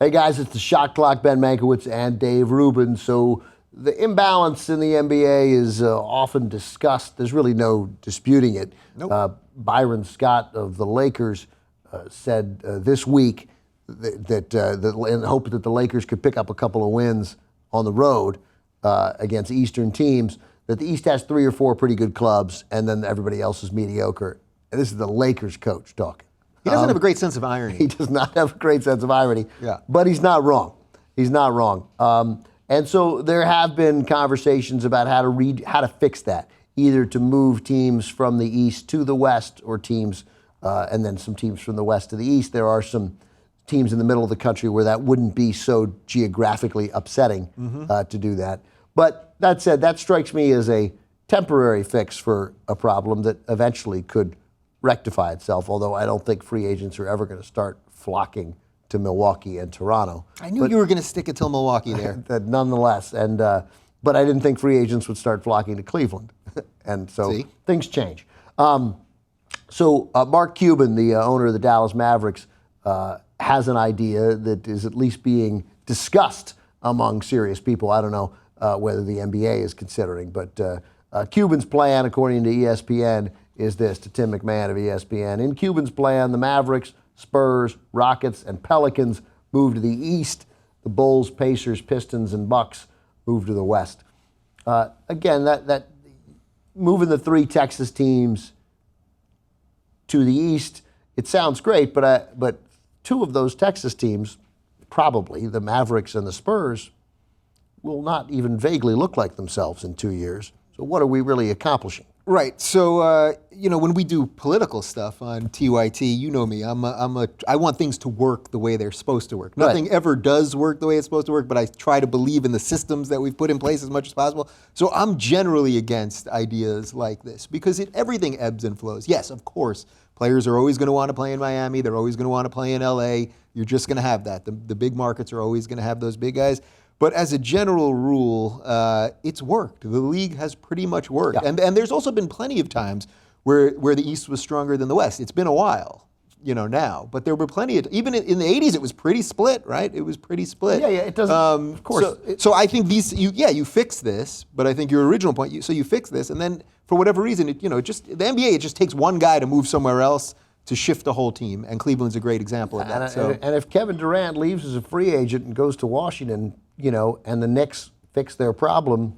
Hey guys, it's the Shot Clock, Ben Mankiewicz and Dave Rubin. So the imbalance in the NBA is often discussed. There's really no disputing it. Nope. Byron Scott of the Lakers said this week that in the hope that the Lakers could pick up a couple of wins on the road against Eastern teams, that the East has 3 or 4 pretty good clubs, and then everybody else is mediocre. And this is the Lakers coach talking. He doesn't have a great sense of irony. He does not have a great sense of irony. Yeah. But he's not wrong. He's not wrong. And so there have been conversations about how to fix that, either to move teams from the East to the West, or teams, and then some teams from the West to the East. There are some teams in the middle of the country where that wouldn't be so geographically upsetting to do that. But that said, that strikes me as a temporary fix for a problem that eventually could rectify itself, although I don't think free agents are ever going to start flocking to Milwaukee and Toronto. I knew you were going to stick it till Milwaukee there. Nonetheless, but I didn't think free agents would start flocking to Cleveland. And so things change. So Mark Cuban, the owner of the Dallas Mavericks, has an idea that is at least being discussed among serious people. I don't know whether the NBA is considering, but Cuban's plan, according to ESPN, is this, to Tim McMahon of ESPN. In Cuban's plan, the Mavericks, Spurs, Rockets, and Pelicans move to the East. The Bulls, Pacers, Pistons, and Bucks move to the West. Again, that moving the 3 Texas teams to the East, it sounds great, but 2 of those Texas teams, probably the Mavericks and the Spurs, will not even vaguely look like themselves in 2 years. So what are we really accomplishing? Right. So, when we do political stuff on TYT, you know me. I want things to work the way they're supposed to work. Nothing ever does work the way it's supposed to work, but I try to believe in the systems that we've put in place as much as possible. So I'm generally against ideas like this because everything ebbs and flows. Yes, of course, players are always going to want to play in Miami. They're always going to want to play in LA. You're just going to have that. The big markets are always going to have those big guys. But as a general rule, it's worked. The league has pretty much worked. Yeah. And there's also been plenty of times where the East was stronger than the West. It's been a while, now. But there were plenty of, even in the 80s, it was pretty split, right? It was pretty split. Yeah, it doesn't, of course. So I think you fix this, but I think your original point, you fix this, and then for whatever reason, the NBA, it just takes one guy to move somewhere else to shift the whole team, and Cleveland's a great example of that. And if Kevin Durant leaves as a free agent and goes to Washington, and the Knicks fix their problem,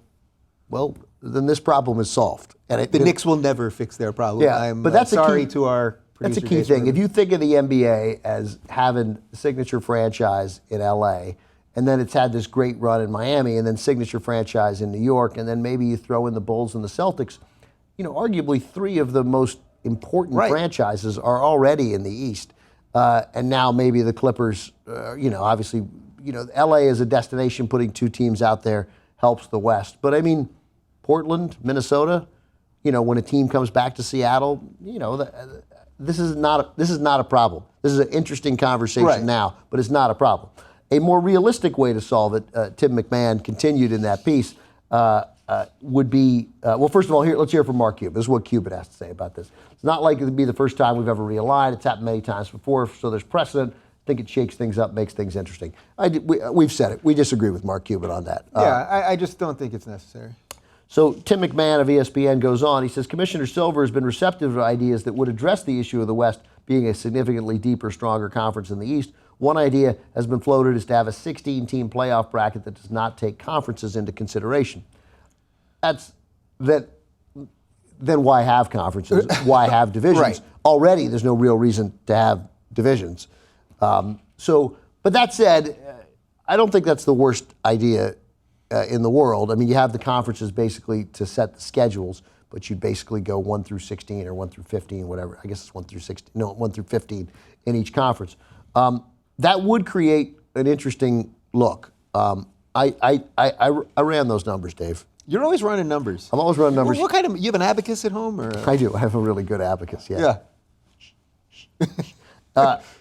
well, then this problem is solved. And the Knicks will never fix their problem. Yeah, but that's sorry to our producer. That's a key thing. If you think of the NBA as having a signature franchise in LA, and then it's had this great run in Miami, and then signature franchise in New York, and then maybe you throw in the Bulls and the Celtics, arguably 3 of the most important franchises are already in the East. And now maybe the Clippers, obviously, LA is a destination, putting 2 teams out there helps the West. But I mean, Portland, Minnesota, when a team comes back to Seattle, this is not a problem. This is an interesting conversation now, but it's not a problem. A more realistic way to solve it, Tim McMahon continued in that piece, would be, well, first of all, let's hear from Mark Cuban. This is what Cuban has to say about this. It's not likely to be the first time we've ever realigned. It's happened many times before, so there's precedent. I think it shakes things up, makes things interesting. We've said it. We disagree with Mark Cuban on that. I just don't think it's necessary. So Tim McMahon of ESPN goes on. He says, Commissioner Silver has been receptive to ideas that would address the issue of the West being a significantly deeper, stronger conference than the East. One idea has been floated is to have a 16-team playoff bracket that does not take conferences into consideration. Then why have conferences? Why have divisions? Already, there's no real reason to have divisions. But that said, I don't think that's the worst idea in the world. I mean, you have the conferences basically to set the schedules, but you basically go 1 through 16 or 1 through 15, whatever. I guess it's 1 through 16. No, 1 through 15 in each conference. That would create an interesting look. I ran those numbers, Dave. You're always running numbers. I'm always running numbers. What kind of, you have an abacus at home? Or? I do. I have a really good abacus, yeah.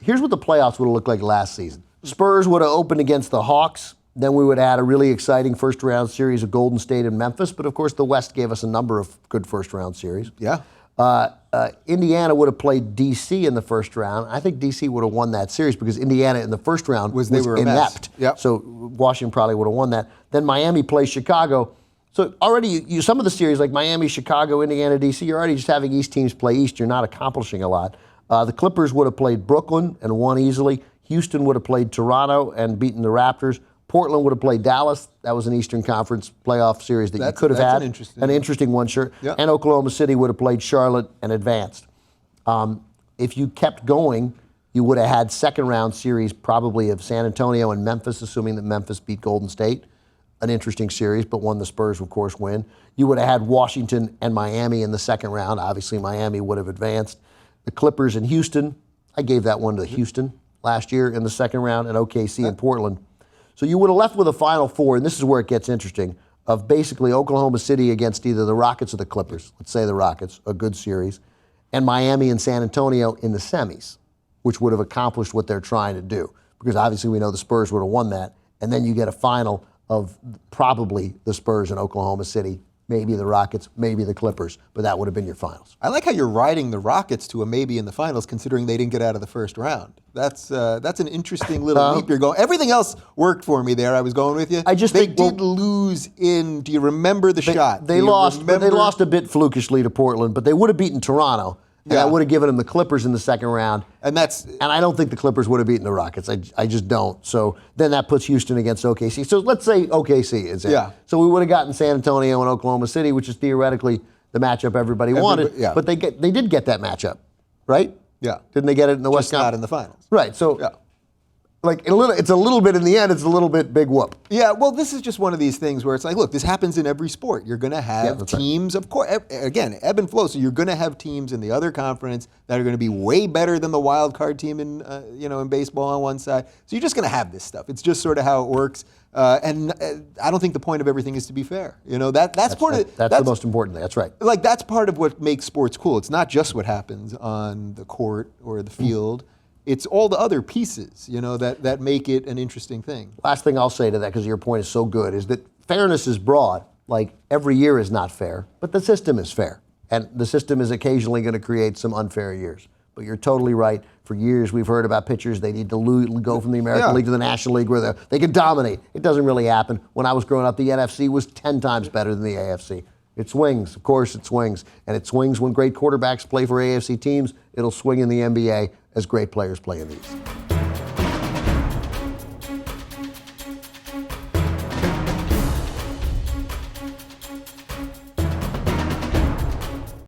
Here's what the playoffs would have looked like last season. Spurs would have opened against the Hawks. Then we would have had a really exciting first-round series of Golden State and Memphis. But, of course, the West gave us a number of good first-round series. Yeah. Indiana would have played DC in the first round. I think DC would have won that series because Indiana in the first round was they were a mess. inept. Yep. So Washington probably would have won that. Then Miami plays Chicago. So already some of the series like Miami, Chicago, Indiana, DC, you're already just having East teams play East. You're not accomplishing a lot. The Clippers would have played Brooklyn and won easily. Houston would have played Toronto and beaten the Raptors. Portland would have played Dallas. That was an Eastern Conference playoff series that you could have had. An interesting one, sure. Yep. And Oklahoma City would have played Charlotte and advanced. If you kept going, you would have had second-round series probably of San Antonio and Memphis, assuming that Memphis beat Golden State. An interesting series, but one the Spurs, of course, win. You would have had Washington and Miami in the second round. Obviously, Miami would have advanced. The Clippers and Houston, I gave that one to Houston last year in the second round, and OKC and Portland. So you would have left with a Final Four, and this is where it gets interesting, of basically Oklahoma City against either the Rockets or the Clippers. Let's say the Rockets, a good series, and Miami and San Antonio in the semis, which would have accomplished what they're trying to do. Because obviously we know the Spurs would have won that, and then you get a final of probably the Spurs and Oklahoma City, maybe the Rockets, maybe the Clippers, but that would have been your finals. I like how you're riding the Rockets to a maybe in the finals, considering they didn't get out of the first round. That's an interesting little leap you're going. Everything else worked for me there. I was going with you. I just they think did lose in. Do you remember the shot? They lost, but they lost a bit flukishly to Portland, but they would have beaten Toronto. And I would have given them the Clippers in the second round. And I don't think the Clippers would have beaten the Rockets. I just don't. So then that puts Houston against OKC. So let's say OKC is it. Yeah. So we would have gotten San Antonio and Oklahoma City, which is theoretically the matchup everybody wanted. Yeah. But they did get that matchup, right? Yeah. Didn't they get it in the West Just not in the finals. Right. So it's a little bit in the end, it's a little bit big whoop. Yeah, well, this is just one of these things where it's like, look, this happens in every sport. You're going to have teams, of course, again, ebb and flow. So you're going to have teams in the other conference that are going to be way better than the wild card team in baseball on one side. So you're just going to have this stuff. It's just sort of how it works. And I don't think the point of everything is to be fair. That's the most important thing. That's right. Like that's part of what makes sports cool. It's not just what happens on the court or the field. It's all the other pieces, that make it an interesting thing. Last thing I'll say to that, because your point is so good, is that fairness is broad. Like every year is not fair, but the system is fair. And the system is occasionally going to create some unfair years. But you're totally right. For years we've heard about pitchers, they need to go from the American League to the National League where they can dominate. It doesn't really happen. When I was growing up, the NFC was 10 times better than the AFC. It swings, of course it swings. And it swings when great quarterbacks play for AFC teams. It'll swing in the NBA as great players play in the East.